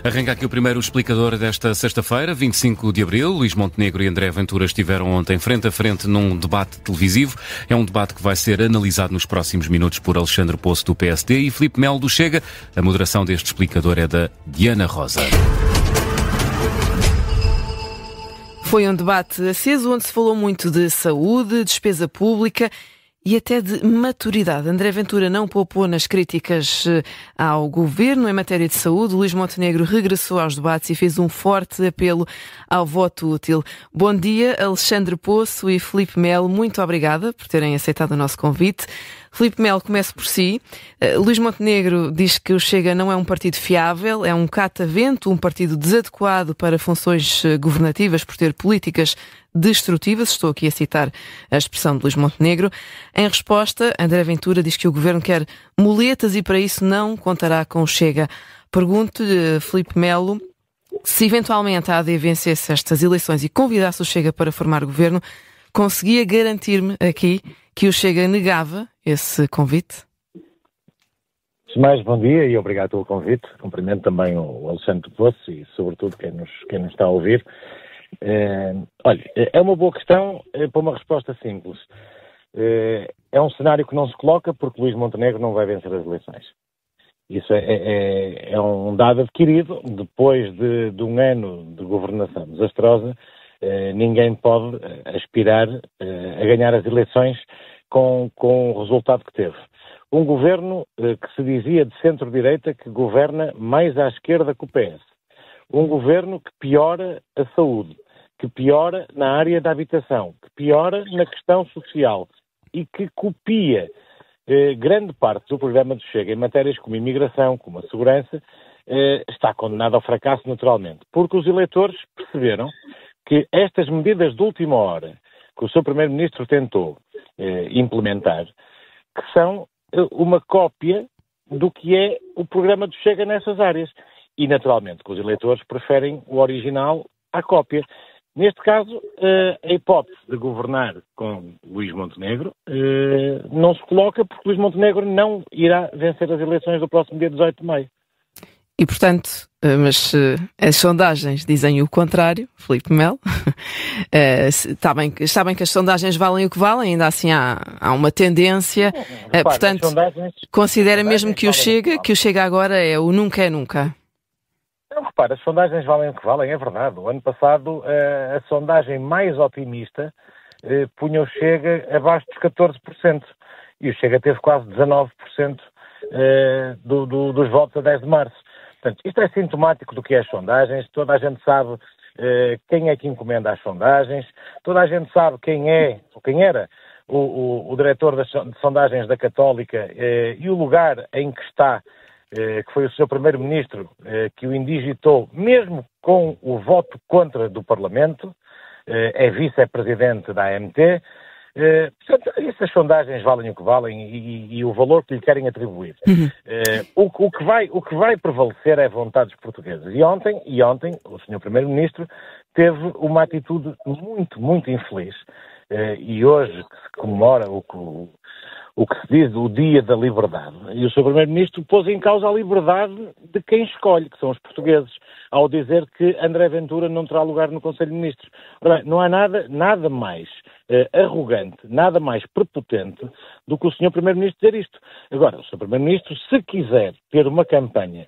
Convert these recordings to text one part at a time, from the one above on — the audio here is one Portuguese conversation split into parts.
Arranca aqui o primeiro explicador desta sexta-feira, 25 de abril. Luís Montenegro e André Ventura estiveram ontem frente a frente num debate televisivo. É um debate que vai ser analisado nos próximos minutos por Alexandre Poço, do PSD, e Filipe Melo, do Chega. A moderação deste explicador é da Diana Rosa. Foi um debate aceso onde se falou muito de saúde, despesa pública e até de maturidade. André Ventura não poupou nas críticas ao governo em matéria de saúde. Luís Montenegro regressou aos debates e fez um forte apelo ao voto útil. Bom dia, Alexandre Poço e Filipe Melo. Muito obrigada por terem aceitado o nosso convite. Filipe Melo, comece por si. Luís Montenegro diz que o Chega não é um partido fiável, é um catavento, um partido desadequado para funções governativas por ter políticas destrutivas. Estou aqui a citar a expressão de Luís Montenegro. Em resposta, André Ventura diz que o governo quer muletas e para isso não contará com o Chega. Pergunto-lhe, Filipe Melo, se eventualmente a AD vencesse estas eleições e convidasse o Chega para formar governo, conseguia garantir-me aqui que o Chega negava esse convite? Mais bom dia e obrigado pelo convite. Cumprimento também o Alexandre Poço e, sobretudo, quem nos está a ouvir. Olha, é uma boa questão para uma resposta simples. É um cenário que não se coloca porque Luís Montenegro não vai vencer as eleições. Isso é um dado adquirido depois de um ano de governação desastrosa. Ninguém pode aspirar a ganhar as eleições com o resultado que teve. Um governo que se dizia de centro-direita que governa mais à esquerda que o PS. Um governo que piora a saúde, que piora na área da habitação, que piora na questão social e que copia grande parte do programa do Chega em matérias como imigração, como a segurança, está condenado ao fracasso naturalmente. Porque os eleitores perceberam que estas medidas de última hora que o seu Primeiro-Ministro tentou implementar, que são uma cópia do que é o programa do Chega nessas áreas. E, naturalmente, que os eleitores preferem o original à cópia. Neste caso, a hipótese de governar com Luís Montenegro não se coloca porque Luís Montenegro não irá vencer as eleições do próximo dia 18 de maio. E, portanto, mas as sondagens dizem o contrário, Filipe Melo. Sabem que as sondagens valem o que valem, ainda assim há uma tendência. Portanto, considera mesmo que o Chega agora é o nunca é nunca. Não, repara, as sondagens valem o que valem, é verdade. O ano passado, a sondagem mais otimista punha o Chega abaixo dos 14%. E o Chega teve quase 19% dos votos a 10 de março. Portanto, isto é sintomático do que é as sondagens. Toda a gente sabe quem é que encomenda as sondagens. Toda a gente sabe quem era o diretor de sondagens da Católica e o lugar em que está, que foi o seu Primeiro-Ministro, que o indigitou, mesmo com o voto contra do Parlamento, é vice-presidente da AMT. Portanto, essas sondagens valem o que valem e o valor que lhe querem atribuir. O que vai prevalecer é a vontade dos portugueses. E ontem o Sr. Primeiro-Ministro teve uma atitude muito, muito infeliz. E hoje que se comemora o que se diz o Dia da Liberdade. E o Sr. Primeiro-Ministro pôs em causa a liberdade de quem escolhe, que são os portugueses, ao dizer que André Ventura não terá lugar no Conselho de Ministros. Ora, não há nada mais arrogante, nada mais prepotente do que o Sr. Primeiro-Ministro dizer isto. Agora, o Sr. Primeiro-Ministro, se quiser ter uma campanha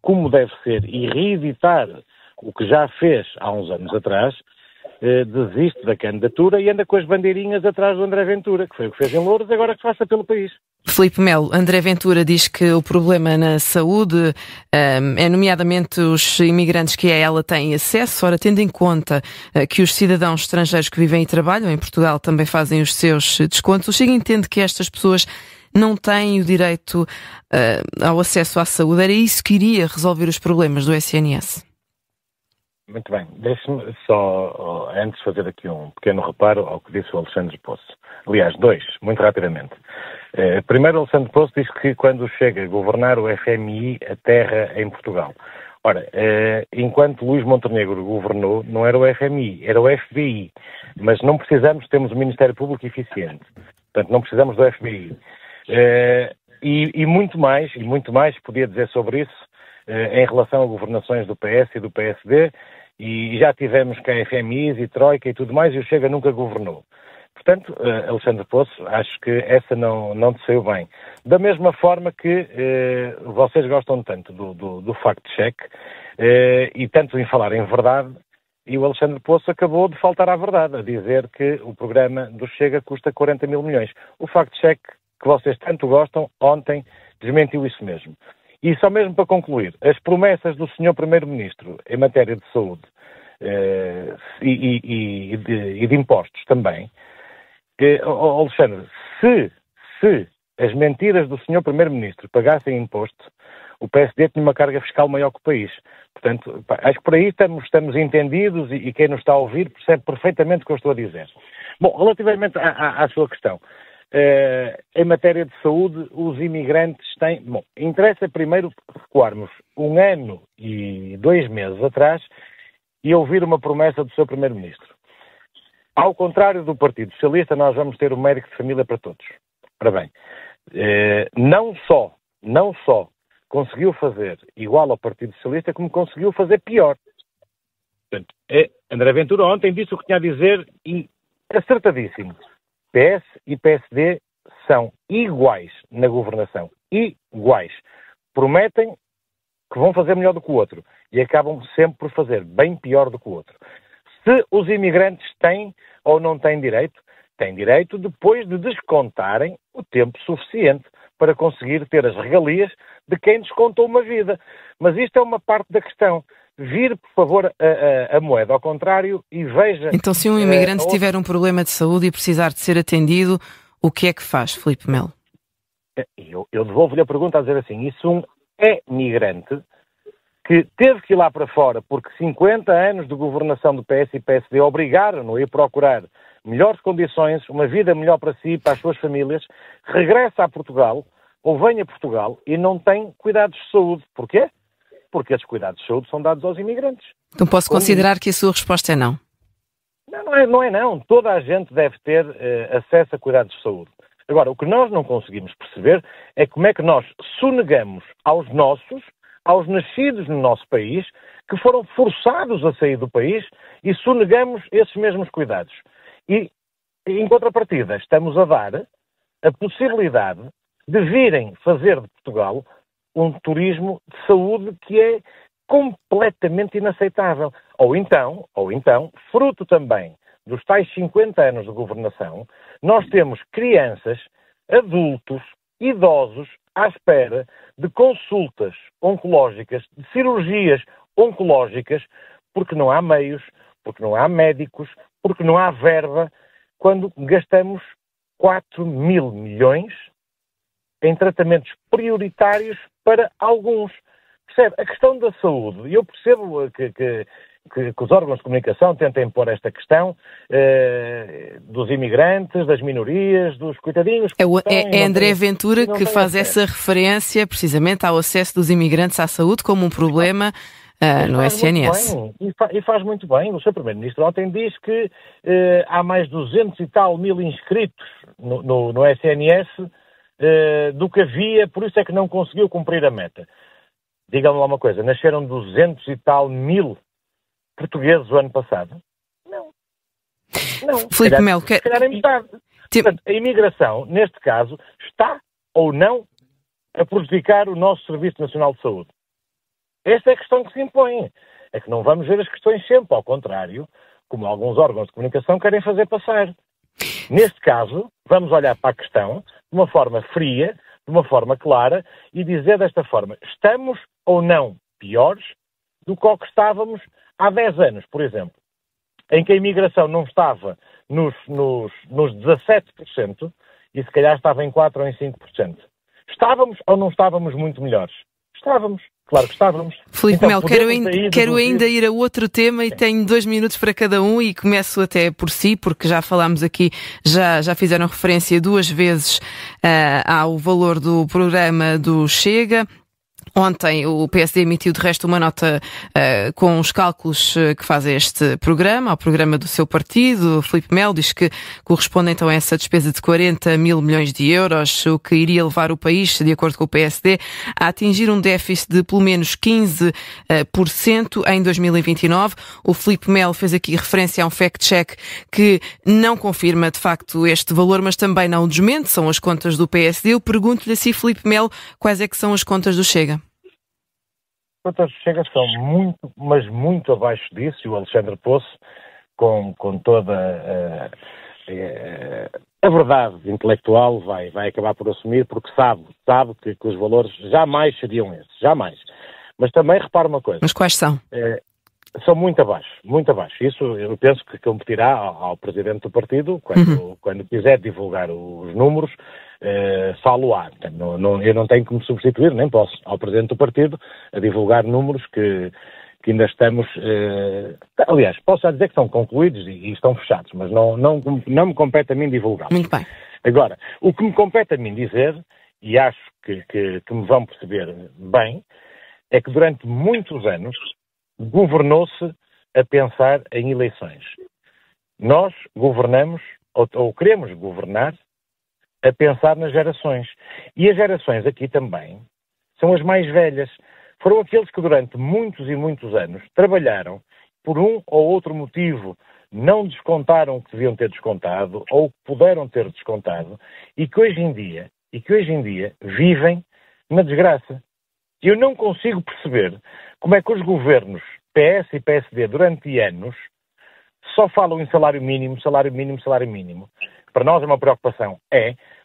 como deve ser e reeditar o que já fez há uns anos atrás, desiste da candidatura e anda com as bandeirinhas atrás do André Ventura, que foi o que fez em Loures, agora que faça pelo país. Filipe Melo, André Ventura diz que o problema na saúde é nomeadamente os imigrantes que a ela têm acesso. Ora, tendo em conta que os cidadãos estrangeiros que vivem e trabalham em Portugal também fazem os seus descontos, o Chega entende que estas pessoas não têm o direito ao acesso à saúde. Era isso que iria resolver os problemas do SNS? Muito bem. Deixe-me só, antes, fazer aqui um pequeno reparo ao que disse o Alexandre Poço. Aliás, dois, muito rapidamente. Primeiro, o Alexandre Poço diz que quando chega a governar o FMI, aterra em Portugal. Ora, enquanto Luís Montenegro governou, não era o FMI, era o FBI. Mas não precisamos, temos um Ministério Público eficiente. Portanto, não precisamos do FBI. E muito mais podia dizer sobre isso, em relação a governações do PS e do PSD, e já tivemos KFMIs e Troika e tudo mais, e o Chega nunca governou. Portanto, Alexandre Poço, acho que essa não te saiu bem. Da mesma forma que vocês gostam tanto do fact-check e tanto em falar em verdade, e o Alexandre Poço acabou de faltar à verdade, a dizer que o programa do Chega custa 40 mil milhões. O fact-check que vocês tanto gostam, ontem desmentiu isso mesmo. E só mesmo para concluir, as promessas do Sr. Primeiro-Ministro em matéria de saúde e de impostos também, Alexandre, se as mentiras do Sr. Primeiro-Ministro pagassem imposto, o PSD tinha uma carga fiscal maior que o país. Portanto, acho que por aí estamos entendidos e quem nos está a ouvir percebe perfeitamente o que eu estou a dizer. Bom, relativamente à sua questão, em matéria de saúde, os imigrantes têm... Bom, interessa primeiro recuarmos 1 ano e 2 meses atrás e ouvir uma promessa do seu Primeiro-Ministro. Ao contrário do Partido Socialista, nós vamos ter um médico de família para todos. Ora bem, não só conseguiu fazer igual ao Partido Socialista, como conseguiu fazer pior. Portanto, André Ventura ontem disse o que tinha a dizer e acertadíssimo. PS e PSD são iguais na governação. Iguais. Prometem que vão fazer melhor do que o outro e acabam sempre por fazer bem pior do que o outro. Se os imigrantes têm ou não têm direito, têm direito depois de descontarem o tempo suficiente para conseguir ter as regalias de quem descontou uma vida. Mas isto é uma parte da questão. Vire, por favor, a moeda ao contrário e veja... Então, se um imigrante tiver um problema de saúde e precisar de ser atendido, o que é que faz, Filipe Melo? Eu devolvo-lhe a pergunta a dizer assim, e se um migrante que teve que ir lá para fora porque 50 anos de governação do PS e PSD obrigaram-no a ir procurar melhores condições, uma vida melhor para si e para as suas famílias, regressa a Portugal ou vem a Portugal e não tem cuidados de saúde. Porquê? Porque esses cuidados de saúde são dados aos imigrantes. Então posso considerar que a sua resposta é não? Não. Toda a gente deve ter acesso a cuidados de saúde. Agora, o que nós não conseguimos perceber é como é que nós sonegamos aos nascidos no nosso país, que foram forçados a sair do país, e sonegamos esses mesmos cuidados. E, em contrapartida, estamos a dar a possibilidade de virem fazer de Portugal um turismo de saúde que é completamente inaceitável. Ou então, fruto também dos tais 50 anos de governação, nós temos crianças, adultos, idosos à espera de consultas oncológicas, de cirurgias oncológicas, porque não há meios, porque não há médicos, porque não há verba, quando gastamos 4 mil milhões em tratamentos prioritários para alguns. Percebe? A questão da saúde, e eu percebo que os órgãos de comunicação tentem pôr esta questão dos imigrantes, das minorias, dos coitadinhos. É André Ventura que faz essa referência precisamente ao acesso dos imigrantes à saúde como um problema no SNS. E faz muito bem. O Sr. Primeiro-Ministro ontem diz que há mais 200 e tal mil inscritos no SNS do que havia, por isso é que não conseguiu cumprir a meta. Digam-me lá uma coisa, nasceram 200 e tal mil portugueses o ano passado? Não. Filipe Melo, se calhar é metade. Portanto, a imigração, neste caso, está ou não a prejudicar o nosso Serviço Nacional de Saúde? Esta é a questão que se impõe. É que não vamos ver as questões sempre, ao contrário, como alguns órgãos de comunicação querem fazer passar. Neste caso, vamos olhar para a questão de uma forma fria, de uma forma clara, e dizer desta forma, estamos ou não piores do que estávamos há 10 anos, por exemplo, em que a imigração não estava nos 17% e se calhar estava em 4% ou em 5%. Estávamos ou não estávamos muito melhores? Estávamos. Claro que estávamos. Filipe Melo, quero ainda ir a outro tema e tenho 2 minutos para cada um e começo até por si, porque já falámos aqui, já fizeram referência 2 vezes ao valor do programa do Chega Ontem o PSD emitiu de resto uma nota com os cálculos que faz este programa, ao programa do seu partido. O Filipe Melo diz que corresponde então a essa despesa de 40 mil milhões de euros, o que iria levar o país, de acordo com o PSD, a atingir um déficit de pelo menos 15% em 2029. O Filipe Melo fez aqui referência a um fact-check que não confirma de facto este valor, mas também não desmente, são as contas do PSD. Eu pergunto-lhe assim, Filipe Melo, quais é que são as contas do Chega? As contas do Chega são muito, mas muito abaixo disso, e o Alexandre Poço, com toda a verdade intelectual, vai acabar por assumir, porque sabe que os valores jamais seriam esses, jamais. Mas também repara uma coisa. Mas quais são? São muito abaixo, muito abaixo. Isso eu penso que competirá ao Presidente do Partido, quando quiser divulgar os números, falo-á. Eu não tenho que me substituir, nem posso, ao Presidente do Partido, a divulgar números que ainda estamos... aliás, posso já dizer que estão concluídos e estão fechados, mas não me compete a mim divulgá-los. Muito bem. Agora, o que me compete a mim dizer, e acho que me vão perceber bem, é que durante muitos anos governou-se a pensar em eleições. Nós governamos, ou queremos governar, a pensar nas gerações. E as gerações aqui também são as mais velhas. Foram aqueles que durante muitos e muitos anos trabalharam, por um ou outro motivo, não descontaram o que deviam ter descontado, ou que puderam ter descontado, e que hoje em dia vivem na desgraça. E eu não consigo perceber como é que os governos PS e PSD durante anos só falam em salário mínimo. Para nós é uma preocupação,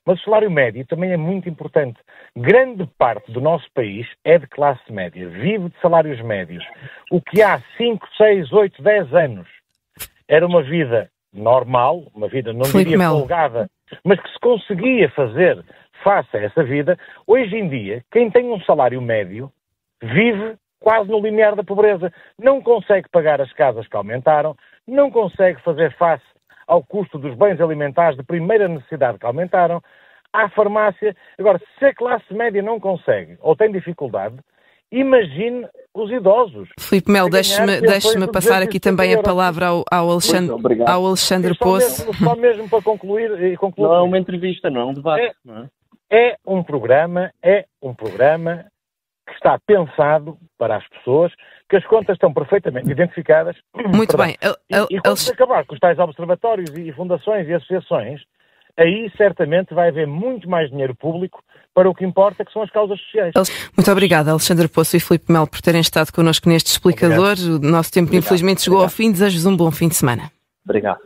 mas o salário médio também é muito importante. Grande parte do nosso país é de classe média, vive de salários médios. O que há 5, 6, 8, 10 anos era uma vida normal, uma vida, não diria folgada, mas que se conseguia fazer face a essa vida. Hoje em dia, quem tem um salário médio vive quase no limiar da pobreza. Não consegue pagar as casas que aumentaram, não consegue fazer face ao custo dos bens alimentares de primeira necessidade que aumentaram, à farmácia. Agora, se a classe média não consegue ou tem dificuldade, imagine os idosos. Filipe Melo, deixe-me passar aqui também a palavra ao Alexandre Poço. Só mesmo para concluir. Não é uma entrevista, não é um debate. É um programa que está pensado para as pessoas, que as contas estão perfeitamente identificadas. Muito bem. E quando se acabar com os tais observatórios e fundações e associações, aí certamente vai haver muito mais dinheiro público para o que importa, que são as causas sociais. Muito obrigada, Alexandre Poço e Filipe Melo, por terem estado connosco neste explicador. Obrigado. O nosso tempo, infelizmente, chegou ao fim. Desejo-vos um bom fim de semana. Obrigado.